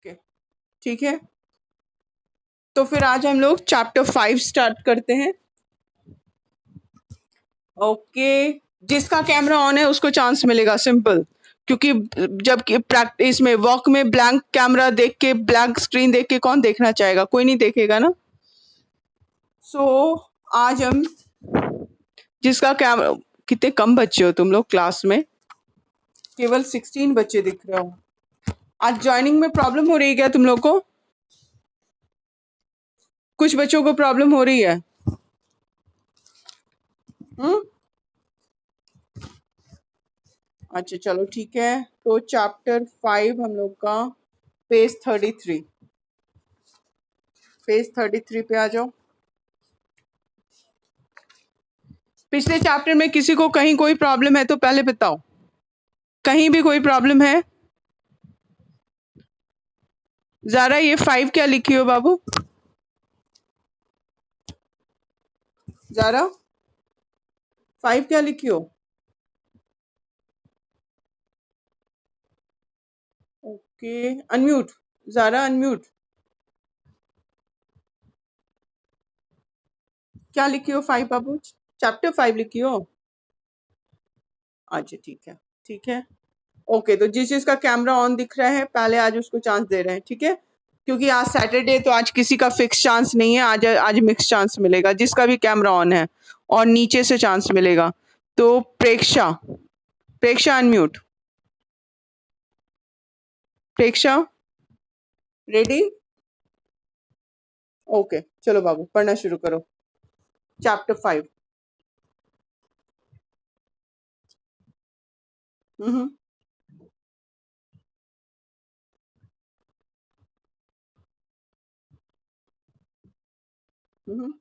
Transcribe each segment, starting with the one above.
Okay, ठीक है। तो फिर आज हम लोग चैप्टर 5 स्टार्ट करते हैं। ओके, जिसका कैमरा ऑन है उसको चांस मिलेगा, सिंपल। क्योंकि जब प्रैक्टिस में वॉक में ब्लैंक कैमरा देख के, ब्लैंक स्क्रीन देख के कौन देखना चाहेगा? कोई नहीं देखेगा ना। सो आज हम जिसका कैमरा, कितने कम बच्चे हो तुम लोग क्लास में, केवल 16 बच्चे दिख रहे हो। आज ज्वाइनिंग में प्रॉब्लम हो रही है क्या तुम लोग को? कुछ बच्चों को प्रॉब्लम हो रही है। हम्म, अच्छा चलो ठीक है। तो चैप्टर 5 हम लोग का पेज 33, पेज 33 पे आ जाओ। पिछले चैप्टर में किसी को कहीं कोई प्रॉब्लम है तो पहले बताओ, कहीं भी कोई प्रॉब्लम है? ज़ारा ये 5 क्या लिखी हो बाबू? ज़ारा 5 क्या लिखी हो? Okay, unmute. ज़ारा अनम्यूट। क्या लिखी हो 5 बाबू? चैप्टर 5 लिखी हो? अच्छा ठीक है, ठीक है। ओके, तो जिस जिसका कैमरा ऑन दिख रहा है पहले आज उसको चांस दे रहे हैं, ठीक है। क्योंकि आज सैटरडे तो आज किसी का फिक्स चांस नहीं है, आज मिक्स चांस मिलेगा जिसका भी कैमरा ऑन है, और नीचे से चांस मिलेगा। तो प्रेक्षा, प्रेक्षा अनम्यूट। प्रेक्षा रेडी? ओके चलो बाबू पढ़ना शुरू करो, चैप्टर 5। हम्म हम्म।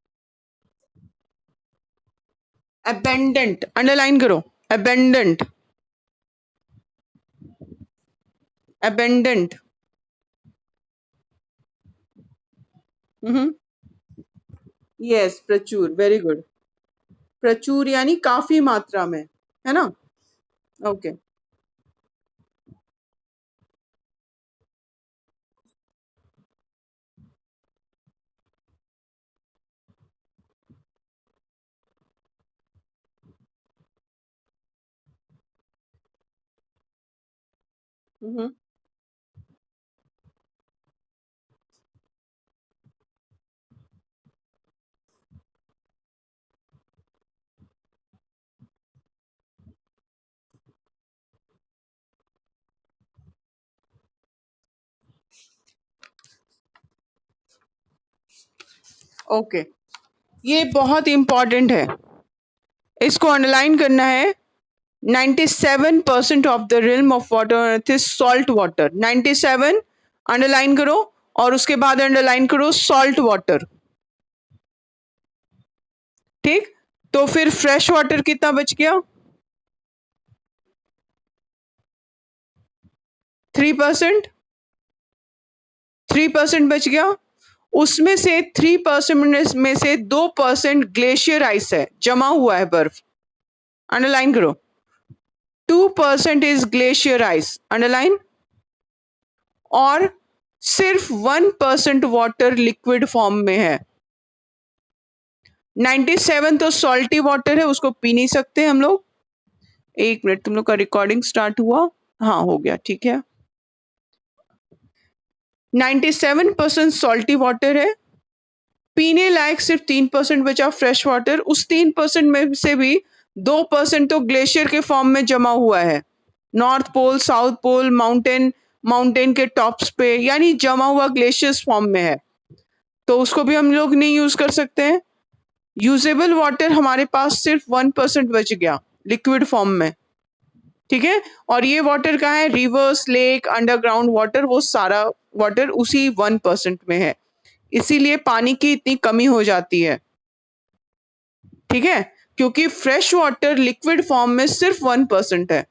अबेंडेंट अंडरलाइन करो, अबेंडेंट, अबेंडेंट। हम्म, यस प्रचुर, वेरी गुड। प्रचुर यानी काफी मात्रा में, है ना? ओके। हम्म, ओके, ये बहुत इंपॉर्टेंट है, इसको अंडरलाइन करना है। 97% of the realm of water on earth is salt water. 97 underline करो, और उसके बाद अंडरलाइन करो सॉल्ट वाटर, ठीक। तो फिर फ्रेश वाटर कितना बच गया? 3%, 3% बच गया। उसमें से 3% में से 2% ग्लेशियर आइस है, जमा हुआ है बर्फ, अंडरलाइन करो। 2% इज ग्लेशियर आइस, अंडरलाइन। और सिर्फ 1% वाटर लिक्विड फॉर्म में है। 97 तो सॉल्टी वाटर है, उसको पी नहीं सकते हम लोग। एक मिनट, तुम लोग का रिकॉर्डिंग स्टार्ट हुआ? हाँ हो गया, ठीक है। 97% सॉल्टी वाटर है, पीने लायक सिर्फ 3% बचा फ्रेश वाटर। उस 3% में से भी 2% तो ग्लेशियर के फॉर्म में जमा हुआ है, north pole, south pole, mountain, mountain के टॉप्स पे, यानी जमा हुआ ग्लेशियर्स फॉर्म में है, तो उसको भी हम लोग नहीं यूज कर सकते हैं। यूजेबल वाटर हमारे पास सिर्फ 1% बच गया लिक्विड फॉर्म में, ठीक है। और ये वाटर कहाँ है? रिवर्स, लेक, अंडरग्राउंड वाटर, वो सारा वाटर उसी 1% में है, इसीलिए पानी की इतनी कमी हो जाती है, ठीक है। क्योंकि फ्रेश वाटर लिक्विड फॉर्म में सिर्फ 1% है।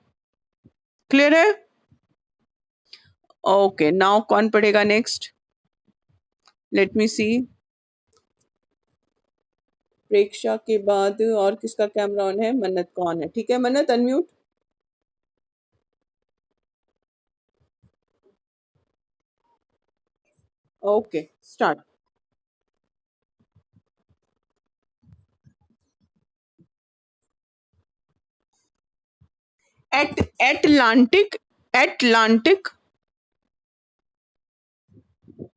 क्लियर है? ओके, नाउ कौन पढ़ेगा नेक्स्ट? लेट मी सी। प्रेक्षा के बाद और किसका कैमरा ऑन है? मन्नत का ऑन है, ठीक है। Mannat unmute. Okay start. Atlantic. Atlantic.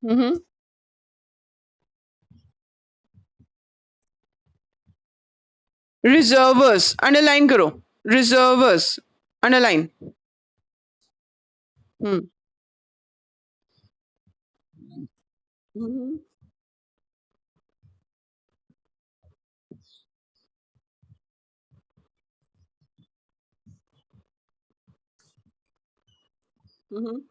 Hmm. Reservoirs underline करो. Reservoirs underline. Hmm. Hmm. Hmm.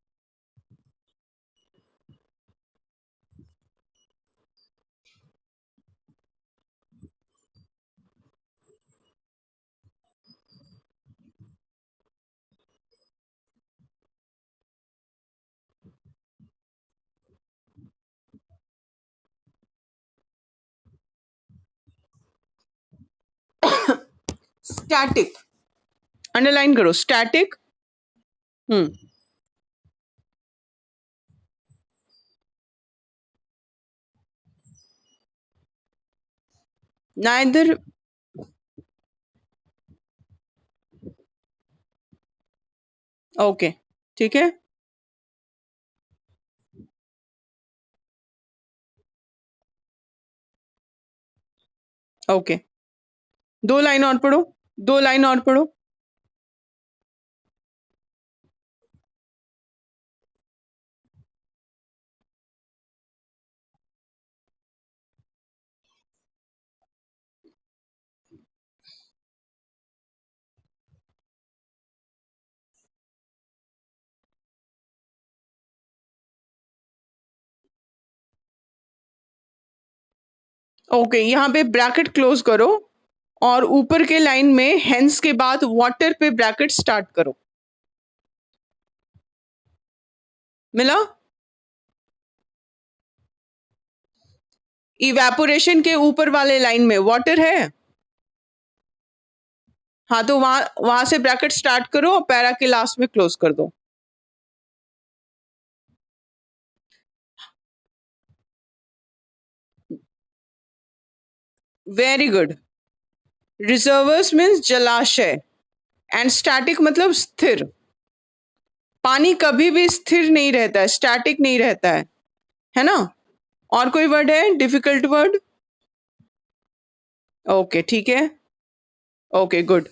Static underline करो. स्टैटिक. हम्म. नाइदर. ओके ठीक है. ओके. दो लाइन और पढ़ो. दो लाइन और पढ़ो. ओके यहाँ पे ब्रैकेट क्लोज करो और ऊपर के लाइन में हेंस के बाद वाटर पे ब्रैकेट स्टार्ट करो. मिला. इवेपोरेशन के ऊपर वाले लाइन में वाटर है. हाँ तो वहां वहां से ब्रैकेट स्टार्ट करो और पैरा के लास्ट में क्लोज कर दो. Very good. रिजर्वर्स मीन्स जलाशय एंड स्टैटिक मतलब स्थिर. पानी कभी भी स्थिर नहीं रहता है, स्टैटिक नहीं रहता है ना. और कोई वर्ड है डिफिकल्ट वर्ड? ओके ठीक है. Okay good.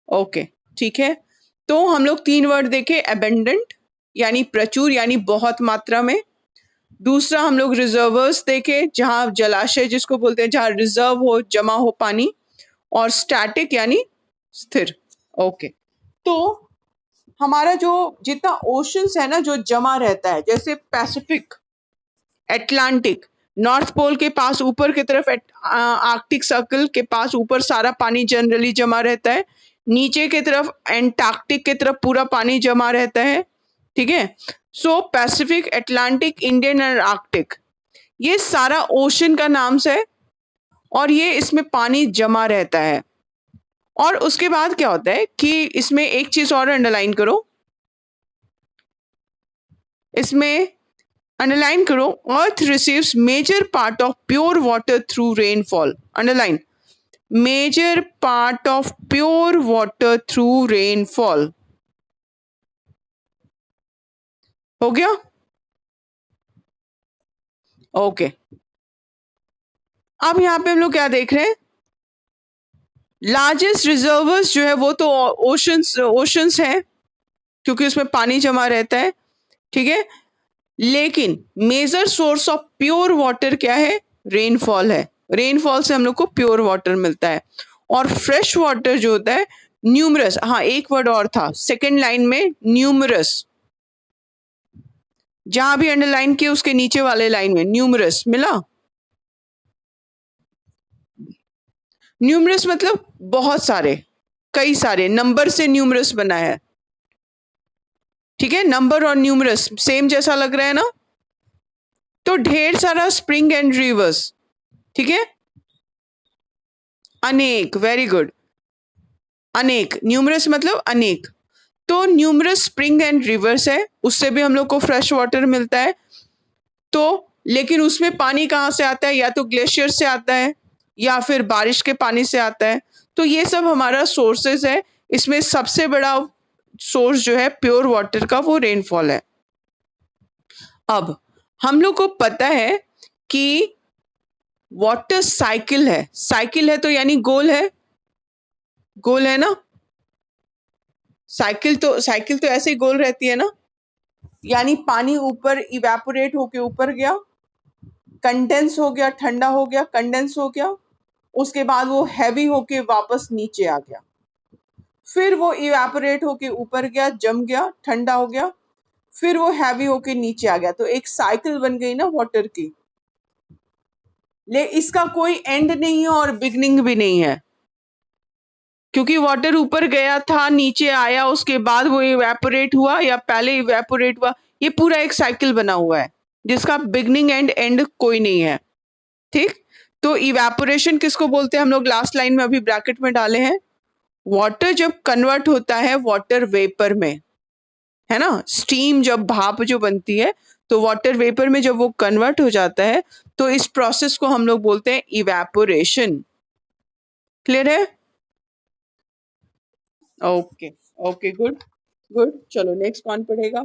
ओके ठीक है. तो हम लोग तीन वर्ड देखे. एबेंडेंट यानी प्रचुर यानी बहुत मात्रा में. दूसरा हम लोग रिजर्वर्स देखे जहां जलाशय जिसको बोलते हैं जहां रिजर्व हो, जमा हो पानी. और स्टैटिक यानी स्थिर. ओके. तो हमारा जो जितना ओशंस है ना जो जमा रहता है, जैसे पैसिफिक, एटलांटिक, नॉर्थ पोल के पास ऊपर की तरफ आर्कटिक सर्कल के पास ऊपर सारा पानी जनरली जमा रहता है. नीचे की तरफ एंटार्क्टिक की तरफ पूरा पानी जमा रहता है. ठीक है. सो पैसिफिक, एटलांटिक, इंडियन और आर्कटिक ये सारा ओशन का नाम से है और ये इसमें पानी जमा रहता है. और उसके बाद क्या होता है कि इसमें एक चीज और अंडरलाइन करो. इसमें अंडरलाइन करो. Earth receives major part of pure water through rainfall. Underline. Major part of pure water through rainfall. हो गया. ओके. अब यहां पे हम लोग क्या देख रहे हैं? लार्जेस्ट रिजर्वर्स जो है वो तो ओशंस ओशंस है क्योंकि उसमें पानी जमा रहता है. ठीक है. लेकिन major source of pure water क्या है? रेनफॉल है. रेनफॉल से हम लोग को प्योर वाटर मिलता है. और फ्रेश वाटर जो होता है न्यूमरस. हाँ एक वर्ड और था सेकेंड लाइन में, न्यूमरस. जहां भी अंडरलाइन किए उसके नीचे वाले लाइन में न्यूमरस मिला. न्यूमरस मतलब बहुत सारे, कई सारे, नंबर से न्यूमरस बना है. ठीक है. नंबर और न्यूमरस सेम जैसा लग रहा है ना. तो ढेर सारा स्प्रिंग एंड रिवर्स. ठीक है. अनेक. Very good. अनेक. न्यूमरस मतलब अनेक. तो न्यूमरस स्प्रिंग एंड रिवर्स है, उससे भी हम लोग को फ्रेश वाटर मिलता है. तो लेकिन उसमें पानी कहाँ से आता है? या तो ग्लेशियर से आता है या फिर बारिश के पानी से आता है। तो ये सब हमारा सोर्सेज है। इसमें सबसे बड़ा सोर्स जो है प्योर वाटर का वो रेनफॉल है। अब हम लोग को पता है कि वाटर साइकिल है तो यानी गोल है ना। साइकिल तो ऐसे ही गोल रहती है ना। यानी पानी ऊपर इवेपोरेट होके ऊपर गया, कंडेंस हो गया, ठंडा हो गया, कंडेंस हो गया, उसके बाद वो हैवी होके वापस नीचे आ गया, फिर वो इवेपोरेट होके ऊपर गया, जम गया, ठंडा हो गया, फिर वो हैवी होके नीचे आ गया। तो एक साइकिल बन गई ना वाटर की। ले इसका कोई एंड नहीं है और बिगनिंग भी नहीं है, क्योंकि वाटर ऊपर गया था, नीचे आया, उसके बाद वो इवेपोरेट हुआ या पहले इवेपोरेट हुआ। ये पूरा एक साइकिल बना हुआ है जिसका बिगनिंग एंड एंड कोई नहीं है। ठीक। तो इवेपोरेशन किसको बोलते हैं? हम लोग लास्ट लाइन में अभी ब्रैकेट में डाले हैं। वाटर जब कन्वर्ट होता है वाटर वेपर में, है ना, स्टीम जब भाप जो बनती है, तो वाटर वेपर में जब वो कन्वर्ट हो जाता है तो इस प्रोसेस को हम लोग बोलते हैं इवेपोरेशन। क्लियर है? Okay okay, good good. चलो नेक्स्ट कौन पढ़ेगा?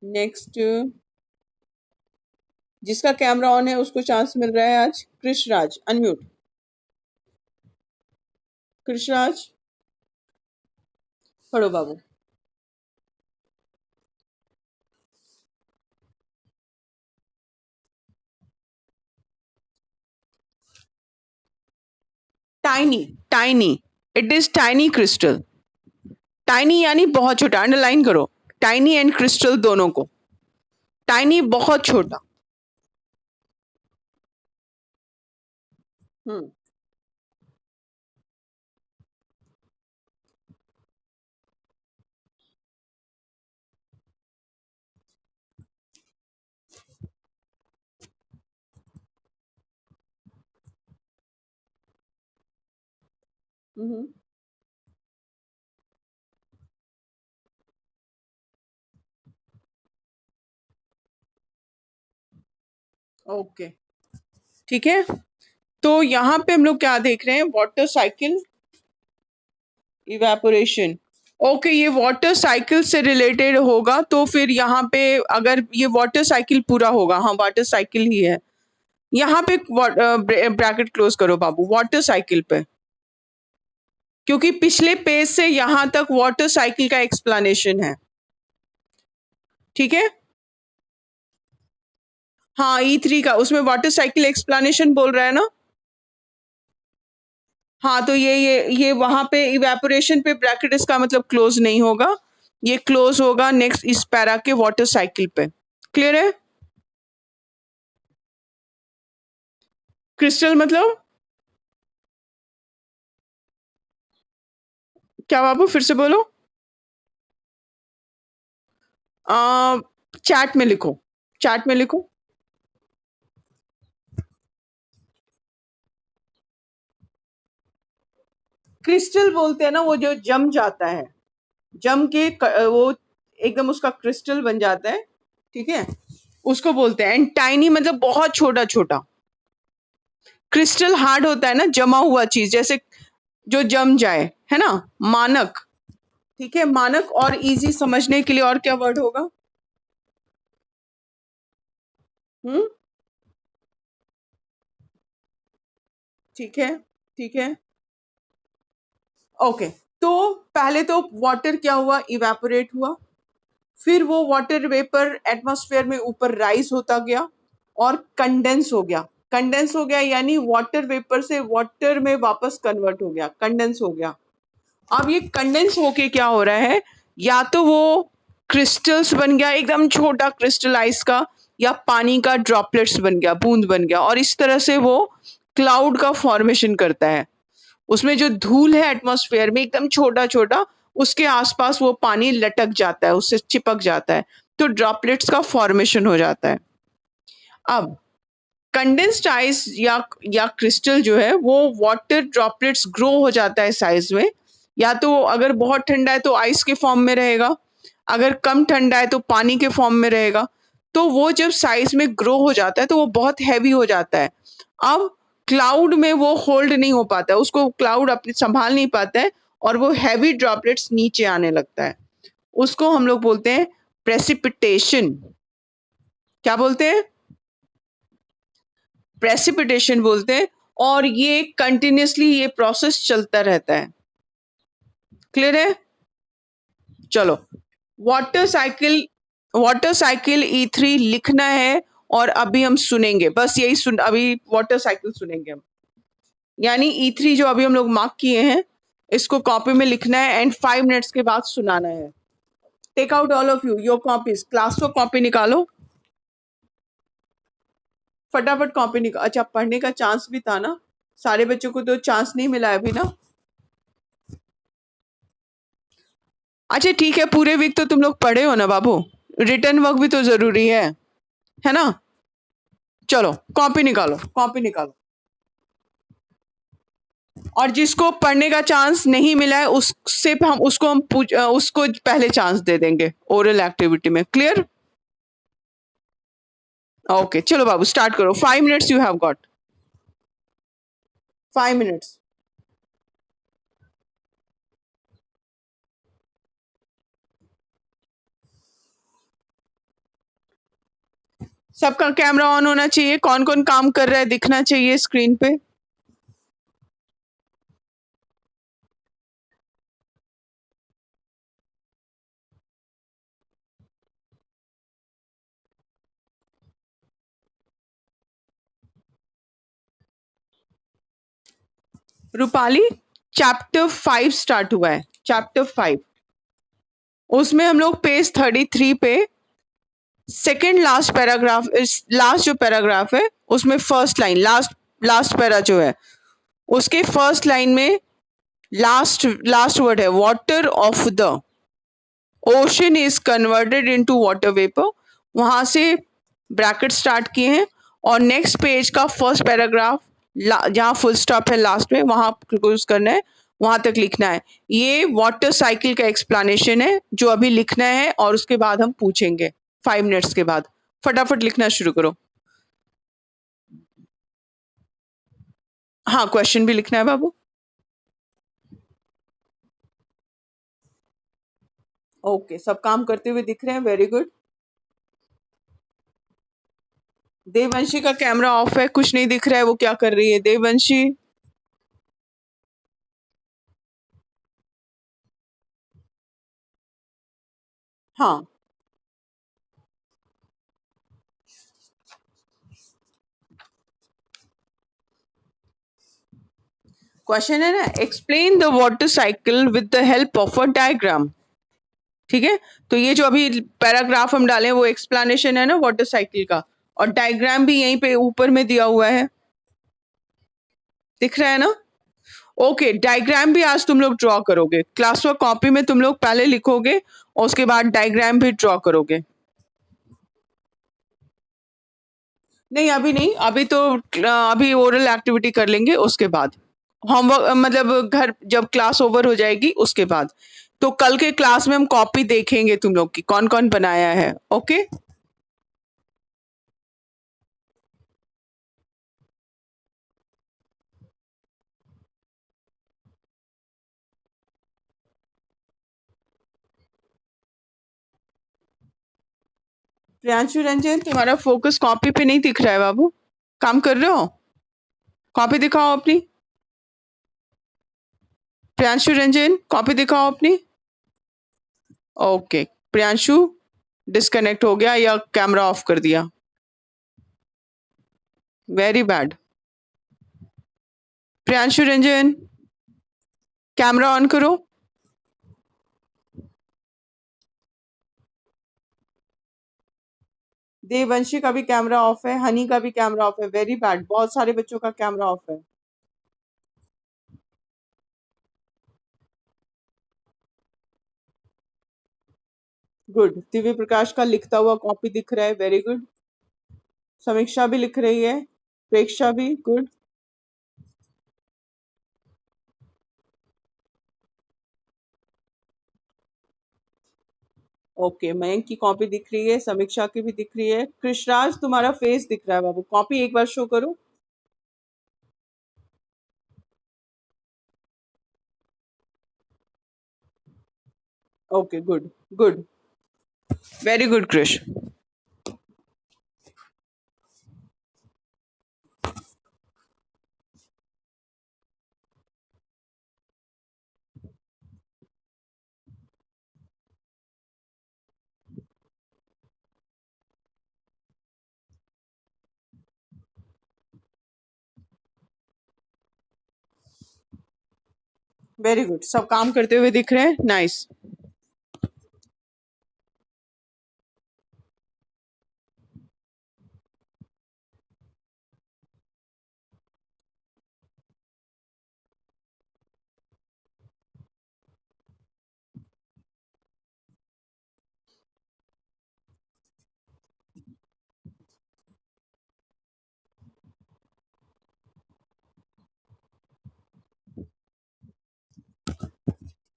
नेक्स्ट जिसका कैमरा ऑन है उसको चांस मिल रहा है आज। कृष्णराज, अनम्यूट। कृष्णराज पढ़ो बाबू। Tiny, tiny, it is tiny crystal. Tiny यानी बहुत छोटा, अंडरलाइन करो टाइनी एंड क्रिस्टल दोनों को। टाइनी बहुत छोटा। हम्म हम्म ओके, ठीक है। तो यहाँ पे हम लोग क्या देख रहे हैं? Water cycle, evaporation. ओके, ये वाटर साइकिल से रिलेटेड होगा। तो फिर यहाँ पे अगर ये वाटर साइकिल पूरा होगा, हाँ वाटर साइकिल ही है। यहाँ पे ब्रैकेट क्लोज करो बाबू, वाटर साइकिल पे, क्योंकि पिछले पेज से यहाँ तक वाटर साइकिल का एक्सप्लेनेशन है। ठीक है। हाँ E3 का, उसमें वाटर साइकिल एक्सप्लेनेशन बोल रहा है ना। हाँ तो ये वहां पे इवेपोरेशन पे ब्रैकेट, इसका मतलब क्लोज नहीं होगा, ये क्लोज होगा नेक्स्ट इस पैरा के वाटर साइकिल पे। क्लियर है? क्रिस्टल मतलब क्या बाबू? फिर से बोलो। आ, चैट में लिखो, चैट में लिखो। क्रिस्टल बोलते हैं ना वो जो जम जाता है, जम के वो एकदम उसका क्रिस्टल बन जाता है। ठीक है, उसको बोलते हैं। एंड टाइनी मतलब बहुत छोटा छोटा। क्रिस्टल हार्ड होता है ना, जमा हुआ चीज, जैसे जो जम जाए, है ना, मानक। ठीक है, मानक। और इजी समझने के लिए और क्या वर्ड होगा? हम्म, ठीक है, ठीक है, ओके। तो पहले तो वाटर क्या हुआ? इवेपोरेट हुआ, फिर वो वाटर वेपर एटमॉस्फेयर में ऊपर राइज होता गया और कंडेंस हो गया। कंडेंस हो गया यानी वाटर वेपर से वाटर में वापस कन्वर्ट हो गया, कंडेंस हो गया। अब ये कंडेंस होके क्या हो रहा है? या तो वो क्रिस्टल्स बन गया, एकदम छोटा क्रिस्टल आइस का, या पानी का ड्रॉपलेट्स बन गया, बूंद बन गया, और इस तरह से वो क्लाउड का फॉर्मेशन करता है। उसमें जो धूल है एटमॉस्फेयर में एकदम छोटा छोटा, उसके आसपास वो पानी लटक जाता है, उससे चिपक जाता है, तो ड्रॉपलेट्स का फॉर्मेशन हो जाता है। अब कंडेंस्ड आइस या क्रिस्टल जो है वो वाटर ड्रॉपलेट्स ग्रो हो जाता है साइज में। या तो अगर बहुत ठंडा है तो आइस के फॉर्म में रहेगा, अगर कम ठंडा है तो पानी के फॉर्म में रहेगा। तो वो जब साइज में ग्रो हो जाता है तो वो बहुत हैवी हो जाता है। अब क्लाउड में वो होल्ड नहीं हो पाता है, उसको क्लाउड अपने संभाल नहीं पाता है और वो हैवी ड्रॉपलेट्स नीचे आने लगता है। उसको हम लोग बोलते हैं प्रेसिपिटेशन। क्या बोलते हैं? प्रेसिपिटेशन बोलते हैं। और ये कंटिन्यूसली ये प्रोसेस चलता रहता है। क्लियर है? चलो, water cycle, water cycle E3 लिखना है और अभी हम सुनेंगे, बस यही सुन, अभी वाटर साइकिल सुनेंगे हम। यानी E3 जो अभी हम लोग मार्क किए हैं इसको कॉपी में लिखना है एंड 5 मिनट्स के बाद सुनाना है। Take out all of you your copies, class को कॉपी निकालो, फटाफट कॉपी निकालो। अच्छा, पढ़ने का चांस भी था ना, सारे बच्चों को तो चांस नहीं मिला है अभी ना। अच्छा ठीक है, पूरे वीक तो तुम लोग पढ़े हो ना बाबू, रिटर्न वर्क भी तो जरूरी है ना? चलो कॉपी निकालो, कॉपी निकालो। और जिसको पढ़ने का चांस नहीं मिला है उससे हम उसको पहले चांस दे देंगे ओरल एक्टिविटी में। क्लियर? ओके चलो बाबू स्टार्ट करो। 5 minutes you have got, 5 minutes. सबका कैमरा ऑन होना चाहिए, कौन कौन काम कर रहा है दिखना चाहिए स्क्रीन पे। रूपाली, चैप्टर 5 स्टार्ट हुआ है, चैप्टर 5। उसमें हम लोग पेज 33 पे सेकेंड लास्ट पैराग्राफ, लास्ट जो पैराग्राफ है उसमें first line, last last para जो है उसके फर्स्ट लाइन में लास्ट लास्ट वर्ड है water of the ocean is converted into water vapour. वहां से ब्रैकेट स्टार्ट किए हैं और नेक्स्ट पेज का फर्स्ट पैराग्राफ जहाँ फुल स्टॉप है लास्ट में वहां क्लोज करना है, वहां तक लिखना है। ये वाटर साइकिल का एक्सप्लेनेशन है जो अभी लिखना है और उसके बाद हम पूछेंगे 5 मिनट्स के बाद। फटाफट लिखना शुरू करो। हाँ, क्वेश्चन भी लिखना है बाबू। ओके, सब काम करते हुए दिख रहे हैं, वेरी गुड। देववंशी का कैमरा ऑफ है, कुछ नहीं दिख रहा है, वो क्या कर रही है देववंशी? हाँ, क्वेश्चन है ना, explain the water cycle with the help of a diagram. ठीक है, तो ये जो अभी पैराग्राफ हम डाले वो एक्सप्लेनेशन है ना वाटर साइकिल का, और डायग्राम भी यहीं पे ऊपर में दिया हुआ है, दिख रहा है ना? ओके, डायग्राम भी आज तुम लोग ड्रॉ करोगे, क्लास वर्क कॉपी में तुम लोग पहले लिखोगे और उसके बाद डायग्राम भी ड्रॉ करोगे। नहीं अभी नहीं, अभी तो अभी ओरल एक्टिविटी कर लेंगे उसके बाद, होमवर्क मतलब घर जब क्लास ओवर हो जाएगी उसके बाद। तो कल के क्लास में हम कॉपी देखेंगे तुम लोग की कौन कौन बनाया है। ओके, प्रियांशु रंजन, तुम्हारा फोकस कॉपी पे नहीं दिख रहा है बाबू, काम कर रहे हो? कॉपी दिखाओ अपनी। प्रियांशु रंजन, कॉपी दिखाओ अपनी। ओके, प्रियांशु डिस्कनेक्ट हो गया या कैमरा ऑफ कर दिया, very bad. Priyanshu Ranjan, camera on करो। देववंशी का भी कैमरा ऑफ है, हनी का भी कैमरा ऑफ है, वेरी बैड, बहुत सारे बच्चों का कैमरा ऑफ है। गुड, दिव्य प्रकाश का लिखता हुआ कॉपी दिख रहा है, वेरी गुड। समीक्षा भी लिख रही है, प्रेक्षा भी, गुड। ओके, मयंक की कॉपी दिख रही है, समीक्षा की भी दिख रही है। कृषराज तुम्हारा फेस दिख रहा है बाबू, कॉपी एक बार शो करो। Okay, good good, very good Krish. Very good, सब काम करते हुए दिख रहे हैं, नाइस।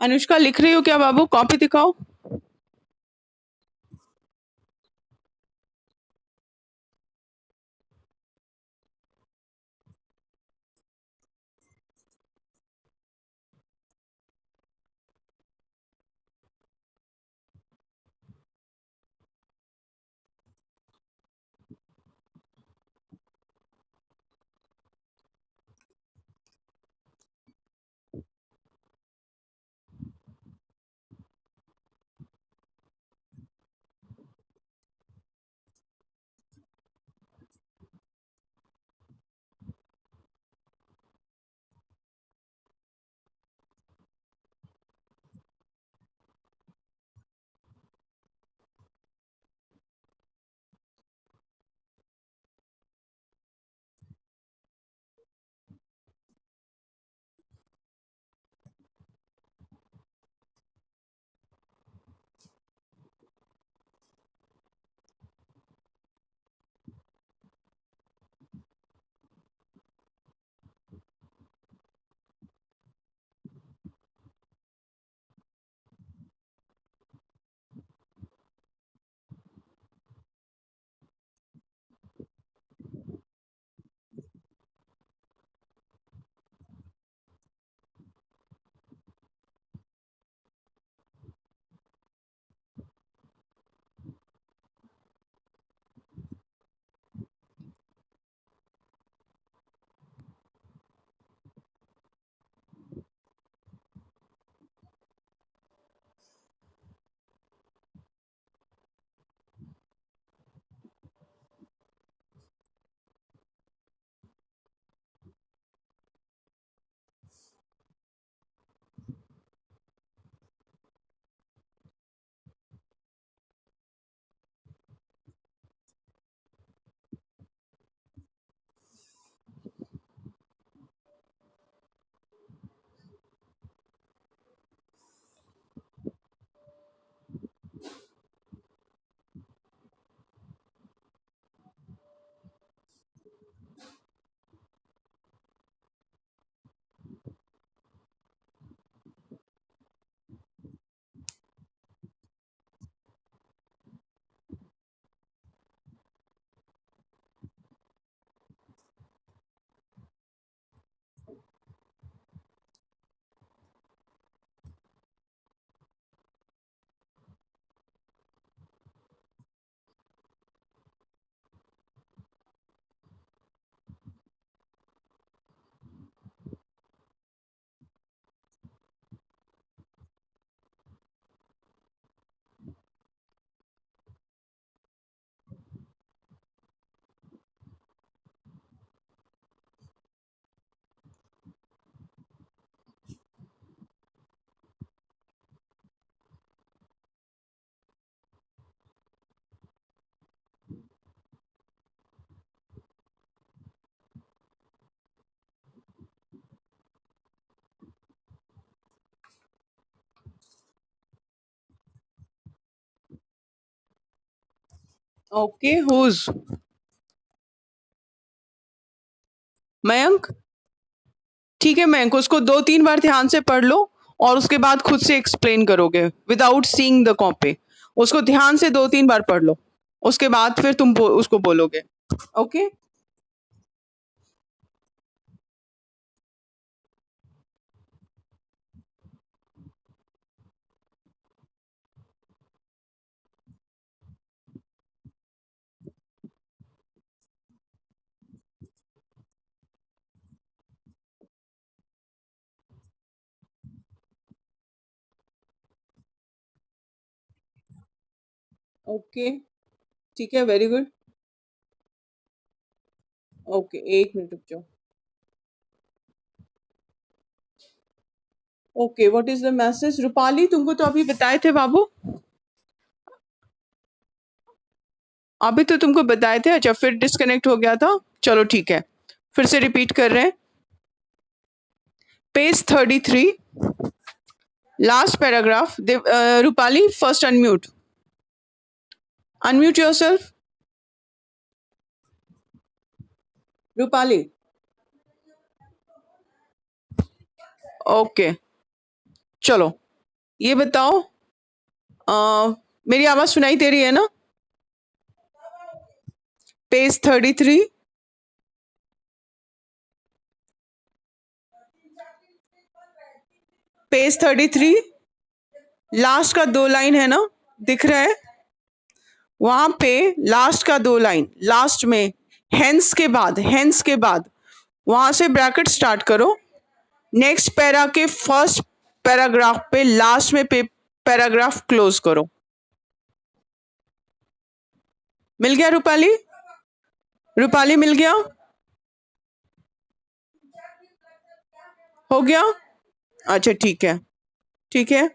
अनुष्का लिख रही हो क्या बाबू, कॉपी दिखाओ। Okay, who's Mayank. ठीक है मयंक, उसको 2-3 बार ध्यान से पढ़ लो और उसके बाद खुद से एक्सप्लेन करोगे विदाउट सीइंग द कॉपी। उसको ध्यान से 2-3 बार पढ़ लो, उसके बाद फिर तुम उसको बोलोगे। ओके। ओके, ठीक है, वेरी गुड। ओके, 1 मिनट रुक जाओ। Okay, what is the message? Rupali, तुमको तो अभी बताए थे बाबू, अभी तो तुमको बताए थे। अच्छा, फिर डिस्कनेक्ट हो गया था। चलो ठीक है, फिर से रिपीट कर रहे हैं। Page 33, last paragraph. Rupali, first unmute, unmute yourself. Rupali, okay. चलो, ये बताओ, मेरी आवाज सुनाई दे रही है ना? पेज 33, पेज 33, लास्ट का 2 लाइन है ना, दिख रहा है? वहां पे लास्ट का 2 लाइन, लास्ट में हेंस के बाद, हेंस के बाद वहां से ब्रैकेट स्टार्ट करो। नेक्स्ट पैरा के फर्स्ट पैराग्राफ पे लास्ट में पैराग्राफ क्लोज करो। मिल गया रूपाली? रूपाली, मिल गया? हो गया? अच्छा, ठीक है, ठीक है।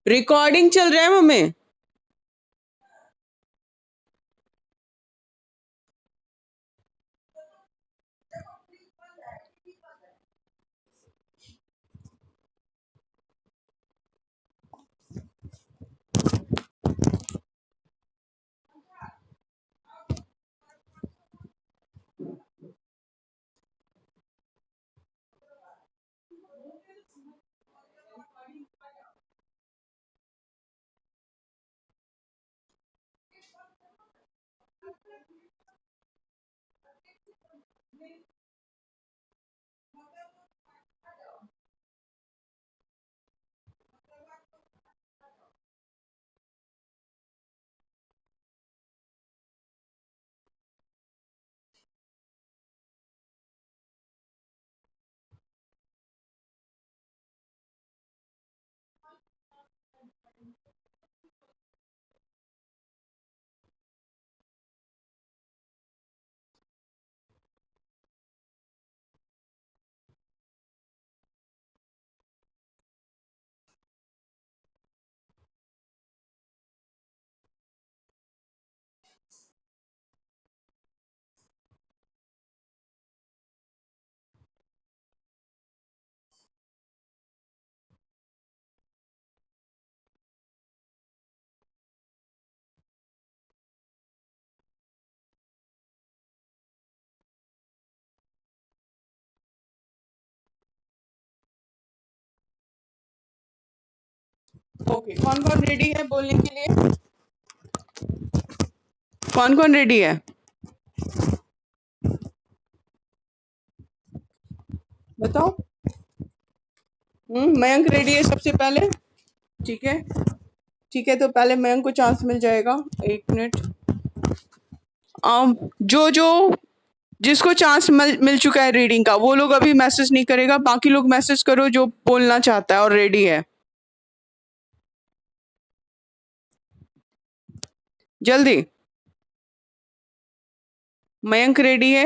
रिकॉर्डिंग चल रहा है मम्मी। ओके, कौन कौन रेडी है बोलने के लिए? कौन कौन रेडी है? बताओ। मयंक रेडी है सबसे पहले। ठीक है, ठीक है, तो पहले मयंक को चांस मिल जाएगा। 1 मिनट। जो जो जिसको चांस मिल चुका है रीडिंग का, वो लोग अभी मैसेज नहीं करेगा, बाकी लोग मैसेज करो जो बोलना चाहता है और रेडी है। जल्दी। मयंक रेडी है?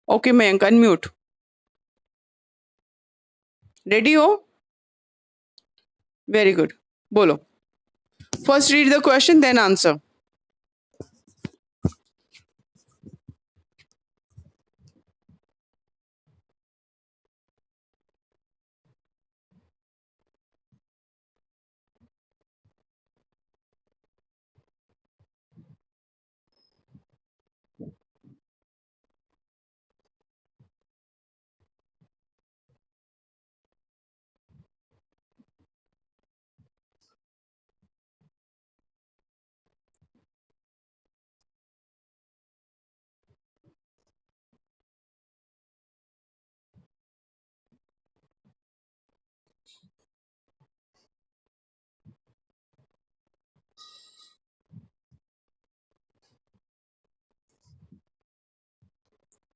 Okay Mayank, unmute. रेडी हो? वेरी गुड, बोलो। First read the question, then answer.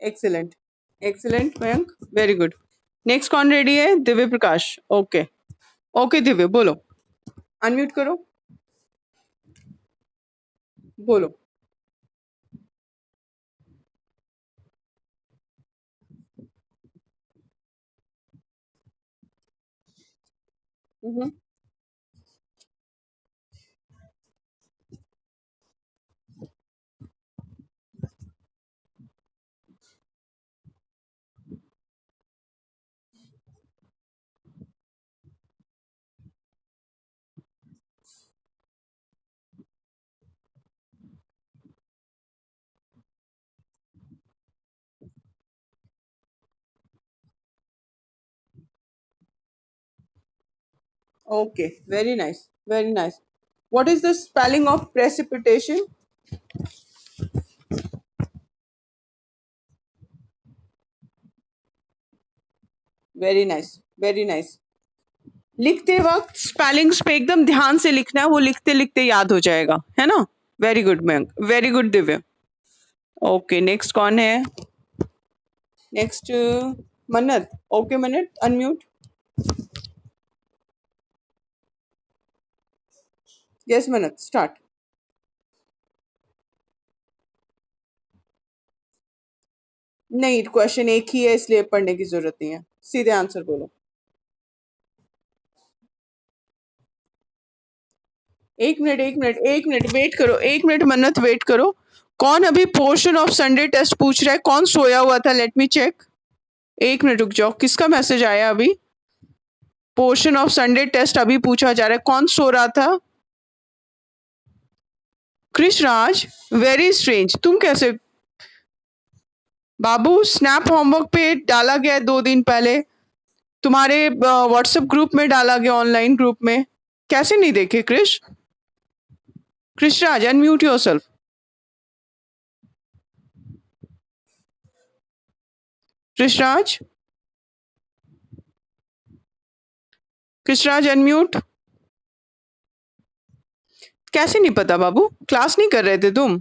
Excellent, excellent Mayank, very good. Next कौन रेडी है? दिव्य प्रकाश। ओके, ओके दिव्य बोलो, अनम्यूट करो, बोलो। Okay, very nice, very nice. What is the spelling of precipitation? Very nice, very nice. लिखते वक्त spellings पे एकदम ध्यान से लिखना है, वो लिखते लिखते याद हो जाएगा, है ना? Very good Mayank, very good Divya. Okay, next कौन है? नेक्स्ट मन्नत। ओके मन्नत, अनम्यूट। यस मन्नत, स्टार्ट। नहीं, क्वेश्चन एक ही है इसलिए पढ़ने की जरूरत नहीं है, सीधे आंसर बोलो। एक मिनट, एक मिनट, एक मिनट वेट करो, एक मिनट मन्नत वेट करो। कौन अभी पोर्शन ऑफ संडे टेस्ट पूछ रहा है? कौन सोया हुआ था? Let me check. एक मिनट रुक जाओ, किसका मैसेज आया अभी? पोर्शन ऑफ संडे टेस्ट अभी पूछा जा रहा है, कौन सो रहा था? क्रिश राज, वेरी स्ट्रेंज, तुम कैसे? बाबू, स्नैप होमवर्क पे डाला गया है 2 दिन पहले, तुम्हारे व्हाट्सएप ग्रुप में डाला गया, ऑनलाइन ग्रुप में, कैसे नहीं देखे क्रिश? क्रिश राज, अनम्यूट योरसेल्फ। क्रिश राज, क्रिश राज अनम्यूट। कैसे नहीं पता बाबू? क्लास नहीं कर रहे थे तुम?